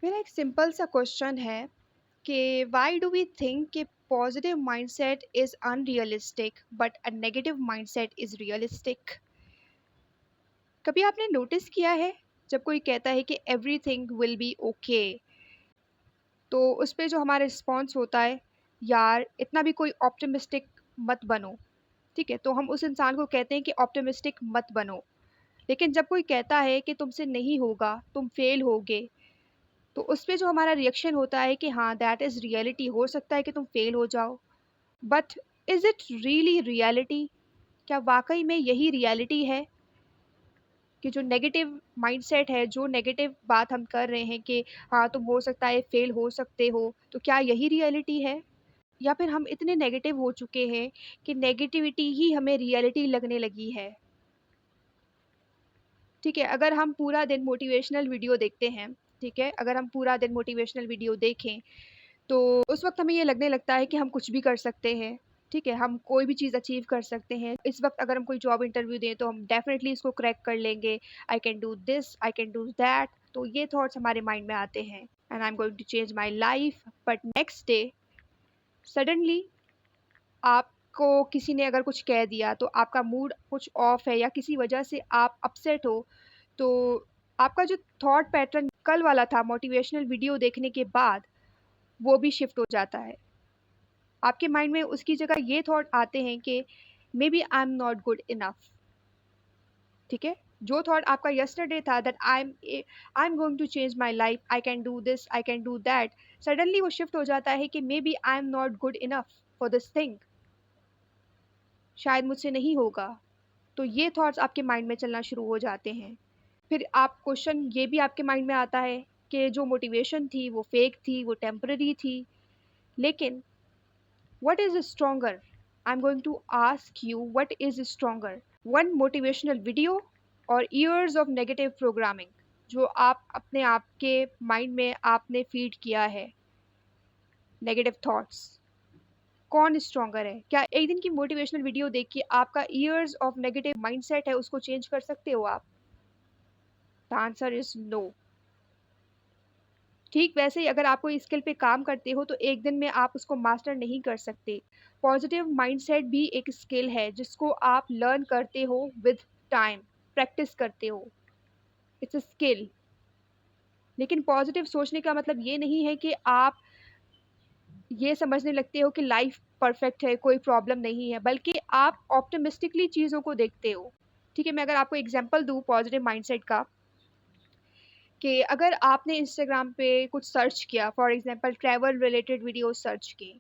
मेरा एक सिंपल सा क्वेश्चन है कि व्हाई डू वी थिंक कि positive mindset is unrealistic but a negative mindset is realistic. कभी आपने नोटिस किया है जब कोई कहता है कि एवरीथिंग विल बी ओके, तो उस पे जो हमारा रिस्पॉन्स होता है, यार इतना भी कोई ऑप्टिमिस्टिक मत बनो। ठीक है, तो हम उस इंसान को कहते हैं कि ऑप्टिमिस्टिक मत बनो। लेकिन जब कोई कहता है कि तुमसे नहीं होगा, तुम फेल होगे, तो उस पे जो हमारा रिएक्शन होता है कि हाँ दैट इज़ रियलिटी, हो सकता है कि तुम फेल हो जाओ, but is it really reality? क्या वाकई में यही रियलिटी है कि जो नेगेटिव माइंडसेट है, जो नेगेटिव बात हम कर रहे हैं कि हाँ तुम हो सकता है फेल हो सकते हो, तो क्या यही रियलिटी है? या फिर हम इतने नेगेटिव हो चुके हैं कि नेगेटिविटी ही हमें रियलिटी लगने लगी है। ठीक है, अगर हम पूरा दिन मोटिवेशनल वीडियो देखते हैं, ठीक है, अगर हम पूरा दिन मोटिवेशनल वीडियो देखें, तो उस वक़्त हमें ये लगने लगता है कि हम कुछ भी कर सकते हैं, ठीक है? हम कोई भी चीज़ अचीव कर सकते हैं। इस वक़्त अगर हम कोई जॉब इंटरव्यू दें तो हम डेफ़िनिटली इसको क्रैक कर लेंगे। I can do this, I can do that. तो ये थॉट्स हमारे माइंड में आते हैं and I am going to change my life. But next day suddenly आपको किसी ने अगर कुछ कह दिया, तो आपका मूड कुछ ऑफ है या किसी वजह से आप अपसेट हो, तो आपका जो थॉट पैटर्न कल वाला था मोटिवेशनल वीडियो देखने के बाद, वो भी शिफ्ट हो जाता है। आपके माइंड में उसकी जगह ये थॉट आते हैं कि maybe I am not good enough. ठीक है, जो थॉट आपका यस्टरडे था that I am going to change my life, I can do this, I can do that, suddenly वो शिफ्ट हो जाता है कि maybe I am not good enough for this thing, शायद मुझसे नहीं होगा। तो ये थॉट्स आपके माइंड में चलना शुरू हो जाते हैं। फिर आप क्वेश्चन ये भी आपके माइंड में आता है कि जो मोटिवेशन थी वो फेक थी, वो टेम्पररी थी। लेकिन what is stronger? I'm going to ask you, what is stronger? One motivational video or years of negative programming जो आप अपने आप के माइंड में आपने फीड किया है, नेगेटिव थॉट्स। कौन स्ट्रोंगर है? क्या एक दिन की मोटिवेशनल वीडियो देख के आपका ईयर्स ऑफ नेगेटिव माइंडसेट है उसको चेंज कर सकते हो आप? The answer is no. ठीक वैसे ही अगर आप कोई स्किल पे काम करते हो तो एक दिन में आप उसको मास्टर नहीं कर सकते। पॉजिटिव माइंडसेट भी एक स्किल है जिसको आप लर्न करते हो विद टाइम, प्रैक्टिस करते हो। It's a skill. लेकिन पॉजिटिव सोचने का मतलब ये नहीं है कि आप ये समझने लगते हो कि लाइफ परफेक्ट है, कोई प्रॉब्लम नहीं है, बल्कि आप ऑप्टिमिस्टिकली चीज़ों को देखते हो। ठीक है, मैं अगर आपको एग्जांपल दूँ पॉजिटिव माइंडसेट का, कि अगर आपने इंस्टाग्राम पे कुछ सर्च किया, for example travel related videos search की,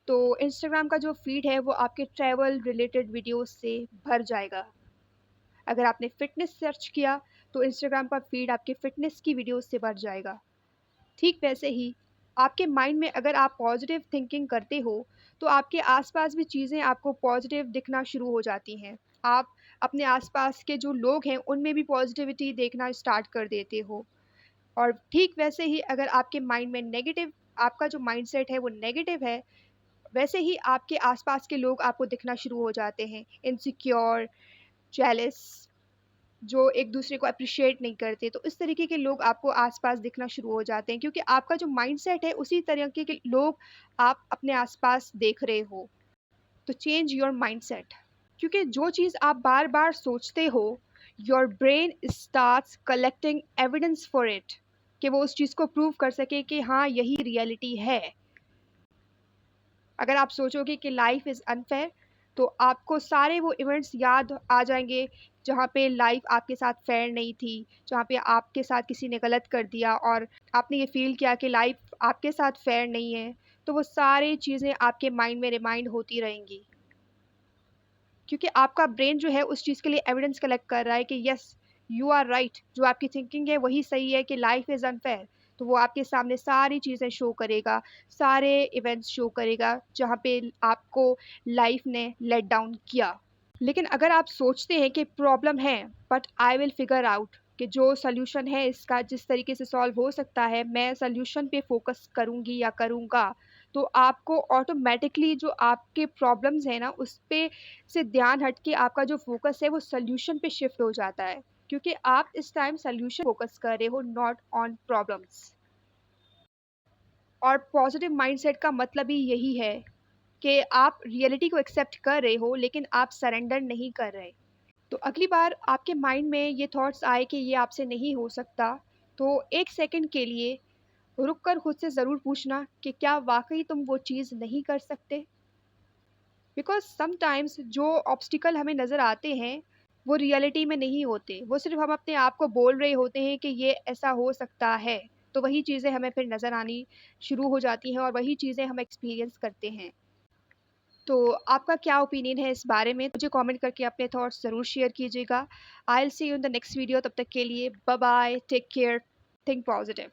तो इंस्टाग्राम का जो फीड है वो आपके ट्रैवल रिलेटेड वीडियोस से भर जाएगा। अगर आपने फिटनेस सर्च किया तो इंस्टाग्राम का फीड आपके फिटनेस की वीडियोस से भर जाएगा। ठीक वैसे ही आपके माइंड में अगर आप पॉजिटिव थिंकिंग करते हो, तो आपके आसपास भी चीज़ें आपको पॉजिटिव दिखना शुरू हो जाती हैं। आप अपने आसपास के जो लोग हैं उनमें भी पॉजिटिविटी देखना स्टार्ट कर देते हो। और ठीक वैसे ही अगर आपके माइंड में नेगेटिव, आपका जो माइंडसेट है वो नेगेटिव है, वैसे ही आपके आसपास के लोग आपको दिखना शुरू हो जाते हैं इनसिक्योर, जेलस, जो एक दूसरे को अप्रिशिएट नहीं करते। तो इस तरीके के लोग आपको आसपास दिखना शुरू हो जाते हैं क्योंकि आपका जो माइंडसेट है उसी तरीके के लोग आप अपने आसपास देख रहे हो। तो चेंज योर माइंडसेट, क्योंकि जो चीज़ आप बार बार सोचते हो, your brain starts collecting evidence for it, कि वो उस चीज़ को प्रूव कर सके कि हाँ यही रियलिटी है। अगर आप सोचोगे कि लाइफ इज़ अनफेयर, तो आपको सारे वो इवेंट्स याद आ जाएंगे जहाँ पे लाइफ आपके साथ फेयर नहीं थी, जहाँ पे आपके साथ किसी ने गलत कर दिया और आपने ये फील किया कि लाइफ आपके साथ फेयर नहीं है। तो वो सारी चीज़ें आपके माइंड में रिमाइंड होती रहेंगी, क्योंकि आपका ब्रेन जो है उस चीज़ के लिए एविडेंस कलेक्ट कर रहा है कि यस यू आर राइट, जो आपकी थिंकिंग है वही सही है कि लाइफ इज़ अनफेयर। तो वो आपके सामने सारी चीज़ें शो करेगा, सारे इवेंट्स शो करेगा जहाँ पे आपको लाइफ ने लेट डाउन किया। लेकिन अगर आप सोचते हैं कि प्रॉब्लम है but I will figure out, कि जो सॉल्यूशन है इसका जिस तरीके से सॉल्व हो सकता है, मैं सॉल्यूशन पे फोकस करूँगी या करूँगा, तो आपको ऑटोमेटिकली जो आपके प्रॉब्लम्स हैं ना उस पे से ध्यान हट के आपका जो फोकस है वो सॉल्यूशन पे शिफ्ट हो जाता है, क्योंकि आप इस टाइम सॉल्यूशन फोकस कर रहे हो, नॉट ऑन प्रॉब्लम्स। और पॉजिटिव माइंडसेट का मतलब ही यही है कि आप रियलिटी को एक्सेप्ट कर रहे हो लेकिन आप सरेंडर नहीं कर रहे। तो अगली बार आपके माइंड में ये थॉट्स आए कि ये आपसे नहीं हो सकता, तो 1 सेकंड के लिए रुक कर खुद से ज़रूर पूछना कि क्या वाक़ई तुम वो चीज़ नहीं कर सकते? बिकॉज़ समटाइम्स जो ऑब्स्टिकल हमें नज़र आते हैं, वो रियलिटी में नहीं होते। वो सिर्फ़ हम अपने आप को बोल रहे होते हैं कि ये ऐसा हो सकता है। तो वही चीज़ें हमें फिर नज़र आनी शुरू हो जाती हैं और वही चीज़ें हम एक्सपीरियंस करते हैं। तो आपका क्या ओपिनियन है इस बारे में? मुझे कमेंट करके अपने थॉट्स ज़रूर शेयर कीजिएगा। I will see you in the next video, तब तक के लिए bye bye, take care, think positive.